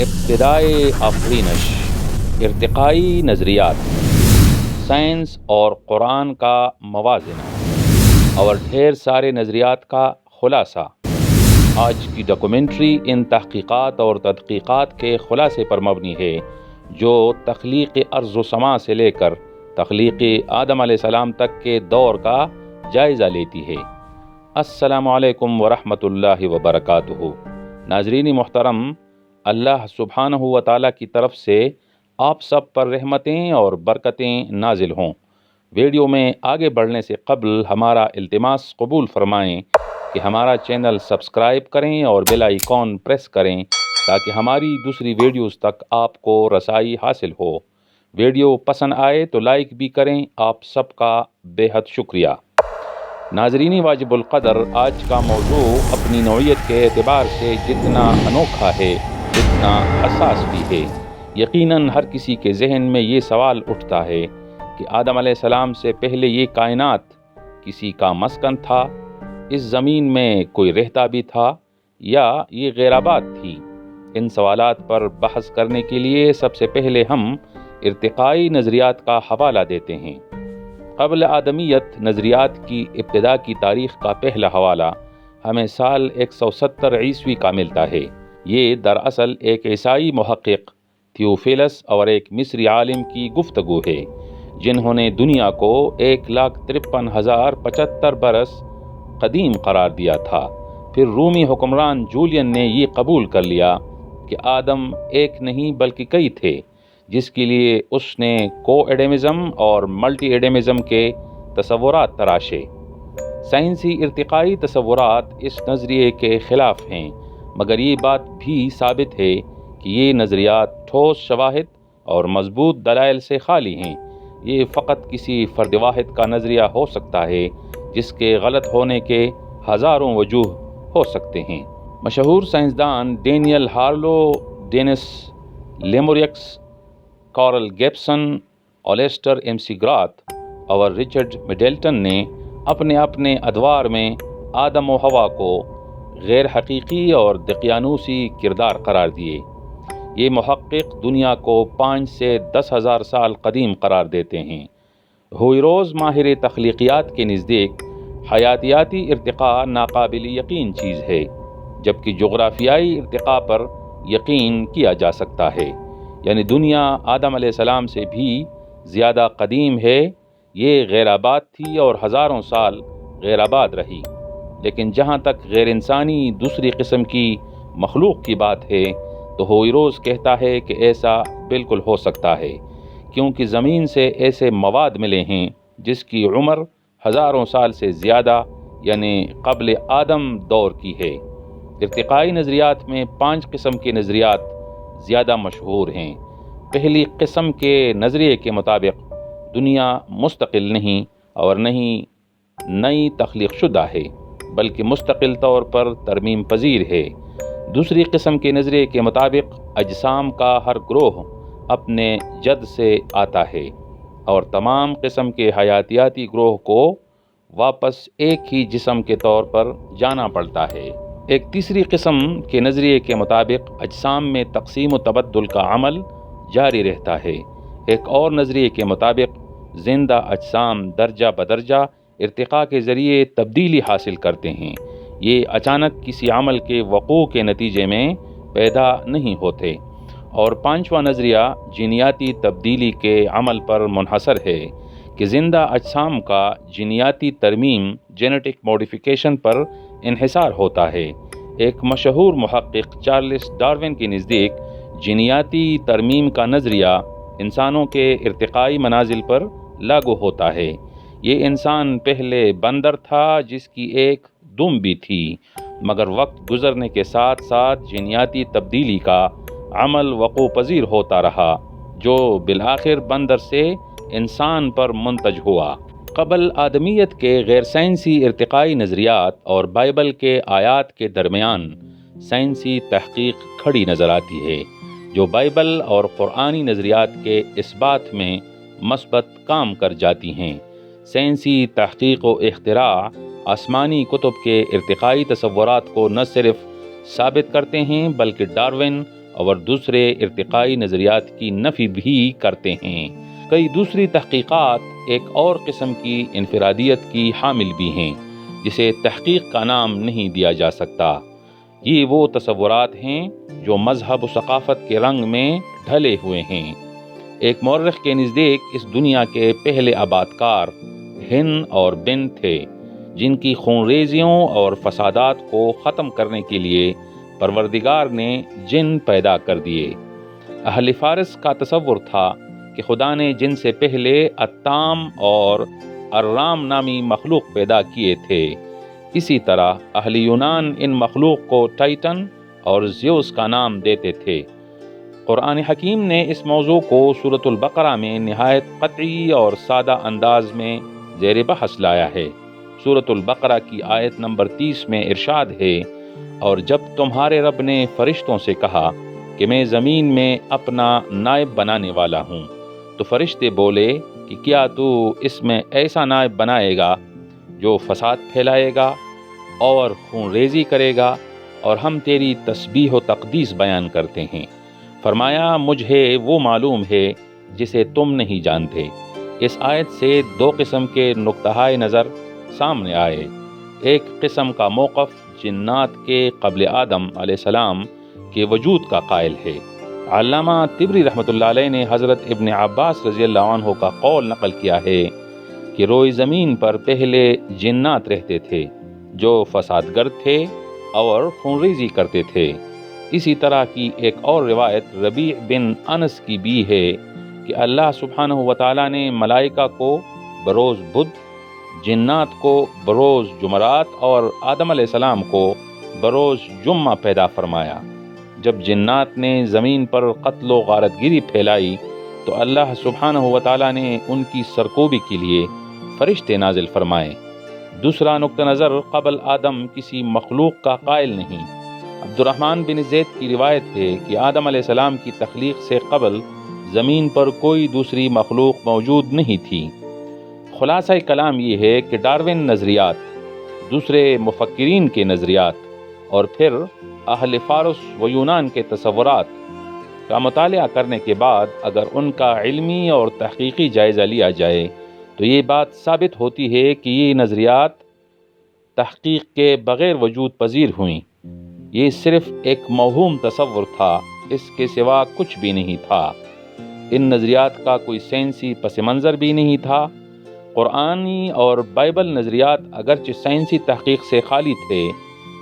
ابتدائے آفرینش، ارتقائی نظریات، سائنس اور قرآن کا موازنہ اور ڈھیر سارے نظریات کا خلاصہ۔ آج کی ڈاکومنٹری ان تحقیقات اور تدقیقات کے خلاصے پر مبنی ہے جو تخلیق ارض و سما سے لے کر تخلیق آدم علیہ السلام تک کے دور کا جائزہ لیتی ہے۔ السلام علیکم ورحمۃ اللہ وبرکاتہ۔ ناظرین محترم، اللہ سبحانہ و تعالیٰ کی طرف سے آپ سب پر رحمتیں اور برکتیں نازل ہوں۔ ویڈیو میں آگے بڑھنے سے قبل ہمارا التماس قبول فرمائیں کہ ہمارا چینل سبسکرائب کریں اور بیل آئیکن پریس کریں تاکہ ہماری دوسری ویڈیوز تک آپ کو رسائی حاصل ہو۔ ویڈیو پسند آئے تو لائک بھی کریں۔ آپ سب کا بے حد شکریہ۔ ناظرین واجب القدر، آج کا موضوع اپنی نوعیت کے اعتبار سے جتنا انوکھا ہے اتنا حساس بھی ہے۔ یقیناً ہر کسی کے ذہن میں یہ سوال اٹھتا ہے کہ آدم علیہ السلام سے پہلے یہ کائنات کسی کا مسکن تھا؟ اس زمین میں کوئی رہتا بھی تھا یا یہ غیر آباد تھی؟ ان سوالات پر بحث کرنے کے لیے سب سے پہلے ہم ارتقائی نظریات کا حوالہ دیتے ہیں۔ قبل آدمیت نظریات کی ابتدا کی تاریخ کا پہلا حوالہ ہمیں سال 170 عیسوی کا ملتا ہے۔ یہ دراصل ایک عیسائی محقق تھیوفیلس اور ایک مصری عالم کی گفتگو ہے جنہوں نے دنیا کو 1,53,075 برس قدیم قرار دیا تھا۔ پھر رومی حکمران جولین نے یہ قبول کر لیا کہ آدم ایک نہیں بلکہ کئی تھے، جس کے لیے اس نے کو ایڈمزم اور ملٹی ایڈمزم کے تصورات تراشے۔ سائنسی ارتقائی تصورات اس نظریے کے خلاف ہیں، مگر یہ بات بھی ثابت ہے کہ یہ نظریات ٹھوس شواہد اور مضبوط دلائل سے خالی ہیں۔ یہ فقط کسی فرد واحد کا نظریہ ہو سکتا ہے جس کے غلط ہونے کے ہزاروں وجوہ ہو سکتے ہیں۔ مشہور سائنسدان Daniel Harlow, Dennis Lamoureux, Carl Gibson, Alistair McGrath اور رچرڈ مڈلٹن نے اپنے اپنے ادوار میں آدم و حوا کو غیر حقیقی اور دقیانوسی کردار قرار دیے۔ یہ محقق دنیا کو 5 سے 10,000 سال قدیم قرار دیتے ہیں۔ ہوئیروز ماہر تخلیقیات کے نزدیک حیاتیاتی ارتقاء ناقابل یقین چیز ہے، جبکہ جغرافیائی ارتقاء پر یقین کیا جا سکتا ہے، یعنی دنیا آدم علیہ السلام سے بھی زیادہ قدیم ہے۔ یہ غیر آباد تھی اور ہزاروں سال غیر آباد رہی۔ لیکن جہاں تک غیر انسانی دوسری قسم کی مخلوق کی بات ہے تو ہوئیروز کہتا ہے کہ ایسا بالکل ہو سکتا ہے، کیونکہ زمین سے ایسے مواد ملے ہیں جس کی عمر ہزاروں سال سے زیادہ، یعنی قبل آدم دور کی ہے۔ ارتقائی نظریات میں 5 قسم کے نظریات زیادہ مشہور ہیں۔ پہلی قسم کے نظریے کے مطابق دنیا مستقل نہیں اور نہ ہی نئی تخلیق شدہ ہے، بلکہ مستقل طور پر ترمیم پذیر ہے۔ دوسری قسم کے نظریے کے مطابق اجسام کا ہر گروہ اپنے جد سے آتا ہے اور تمام قسم کے حیاتیاتی گروہ کو واپس ایک ہی جسم کے طور پر جانا پڑتا ہے۔ ایک تیسری قسم کے نظریے کے مطابق اجسام میں تقسیم و تبدل کا عمل جاری رہتا ہے۔ ایک اور نظریے کے مطابق زندہ اجسام درجہ بدرجہ ارتقاء کے ذریعے تبدیلی حاصل کرتے ہیں۔ یہ اچانک کسی عمل کے وقوع کے نتیجے میں پیدا نہیں ہوتے۔ اور 5واں نظریہ جینیاتی تبدیلی کے عمل پر منحصر ہے کہ زندہ اجسام کا جینیاتی ترمیم جینیٹک موڈیفیکیشن پر انحصار ہوتا ہے۔ ایک مشہور محقق چارلس ڈارون کے نزدیک جینیاتی ترمیم کا نظریہ انسانوں کے ارتقائی منازل پر لاگو ہوتا ہے۔ یہ انسان پہلے بندر تھا جس کی ایک دم بھی تھی، مگر وقت گزرنے کے ساتھ ساتھ جینیاتی تبدیلی کا عمل وقوع پذیر ہوتا رہا جو بالآخر بندر سے انسان پر منتج ہوا۔ قبل آدمیت کے غیر سائنسی ارتقائی نظریات اور بائبل کے آیات کے درمیان سائنسی تحقیق کھڑی نظر آتی ہے جو بائبل اور قرآنی نظریات کے اثبات میں مثبت کام کر جاتی ہیں۔ سائنسی تحقیق و اختراع آسمانی کتب کے ارتقائی تصورات کو نہ صرف ثابت کرتے ہیں بلکہ ڈارون اور دوسرے ارتقائی نظریات کی نفی بھی کرتے ہیں۔ کئی دوسری تحقیقات ایک اور قسم کی انفرادیت کی حامل بھی ہیں جسے تحقیق کا نام نہیں دیا جا سکتا۔ یہ وہ تصورات ہیں جو مذہب و ثقافت کے رنگ میں ڈھلے ہوئے ہیں۔ ایک مورخ کے نزدیک اس دنیا کے پہلے آبادکار ہن اور بن تھے جن کی خونریزیوں اور فسادات کو ختم کرنے کے لیے پروردگار نے جن پیدا کر دیے۔ اہل فارس کا تصور تھا کہ خدا نے جن سے پہلے اتام اور ارام نامی مخلوق پیدا کیے تھے۔ اسی طرح اہل یونان ان مخلوق کو ٹائٹن اور زیوس کا نام دیتے تھے۔ قرآن حکیم نے اس موضوع کو سورۃ البقرہ میں نہایت قطعی اور سادہ انداز میں زیر بحث لایا ہے۔ سورۃ البقرہ کی آیت نمبر 30 میں ارشاد ہے، اور جب تمہارے رب نے فرشتوں سے کہا کہ میں زمین میں اپنا نائب بنانے والا ہوں، تو فرشتے بولے کہ کیا تو اس میں ایسا نائب بنائے گا جو فساد پھیلائے گا اور خون ریزی کرے گا، اور ہم تیری تسبیح و تقدیس بیان کرتے ہیں۔ فرمایا مجھے وہ معلوم ہے جسے تم نہیں جانتے۔ اس آیت سے دو قسم کے نقطۂ نظر سامنے آئے۔ ایک قسم کا موقف جنات کے قبل آدم علیہ السلام کے وجود کا قائل ہے۔ علامہ طبری رحمۃ اللہ علیہ نے حضرت ابن عباس رضی اللہ عنہ کا قول نقل کیا ہے کہ روئے زمین پر پہلے جنات رہتے تھے جو فساد گرد تھے اور خونریزی کرتے تھے۔ اسی طرح کی ایک اور روایت ربیع بن انس کی بھی ہے کہ اللہ سبحانہ و تعالیٰ نے ملائکہ کو بروز بدھ، جنات کو بروز جمعرات اور آدم علیہ السلام کو بروز جمعہ پیدا فرمایا۔ جب جنات نے زمین پر قتل و غارت گری پھیلائی تو اللہ سبحانہ و تعالیٰ نے ان کی سرکوبی کے لیے فرشتے نازل فرمائے۔ دوسرا نقطہ نظر قبل آدم کسی مخلوق کا قائل نہیں۔ عبد الرحمن بن زید کی روایت ہے کہ آدم علیہ السلام کی تخلیق سے قبل زمین پر کوئی دوسری مخلوق موجود نہیں تھی۔ خلاصہ کلام یہ ہے کہ ڈارون نظریات، دوسرے مفکرین کے نظریات اور پھر اہل فارس و یونان کے تصورات کا مطالعہ کرنے کے بعد اگر ان کا علمی اور تحقیقی جائزہ لیا جائے تو یہ بات ثابت ہوتی ہے کہ یہ نظریات تحقیق کے بغیر وجود پذیر ہوئیں۔ یہ صرف ایک موہوم تصور تھا، اس کے سوا کچھ بھی نہیں تھا۔ ان نظریات کا کوئی سائنسی پس منظر بھی نہیں تھا۔ قرآنی اور بائبل نظریات اگرچہ سائنسی تحقیق سے خالی تھے،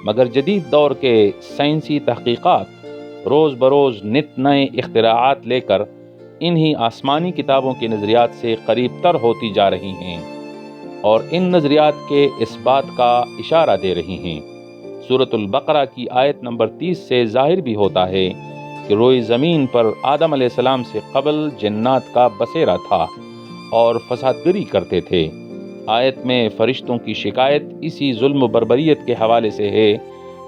مگر جدید دور کے سائنسی تحقیقات روز بروز نت نئے اختراعات لے کر انہی آسمانی کتابوں کے نظریات سے قریب تر ہوتی جا رہی ہیں اور ان نظریات کے اس بات کا اشارہ دے رہی ہیں۔ سورۃ البقرہ کی آیت نمبر 30 سے ظاہر بھی ہوتا ہے کہ روئے زمین پر آدم علیہ السلام سے قبل جنات کا بسیرا تھا اور فساد گری کرتے تھے۔ آیت میں فرشتوں کی شکایت اسی ظلم و بربریت کے حوالے سے ہے۔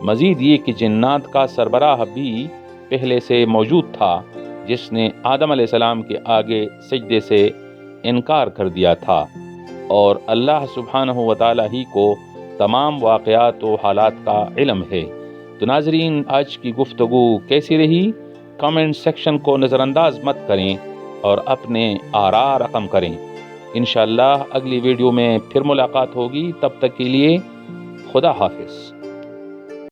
مزید یہ کہ جنات کا سربراہ بھی پہلے سے موجود تھا جس نے آدم علیہ السلام کے آگے سجدے سے انکار کر دیا تھا، اور اللہ سبحانہ و تعالیٰ ہی کو تمام واقعات و حالات کا علم ہے۔ تو ناظرین، آج کی گفتگو کیسی رہی؟ کمنٹ سیکشن کو نظر انداز مت کریں اور اپنے آراء رقم کریں۔ انشاءاللہ اگلی ویڈیو میں پھر ملاقات ہوگی، تب تک کے لیے خدا حافظ۔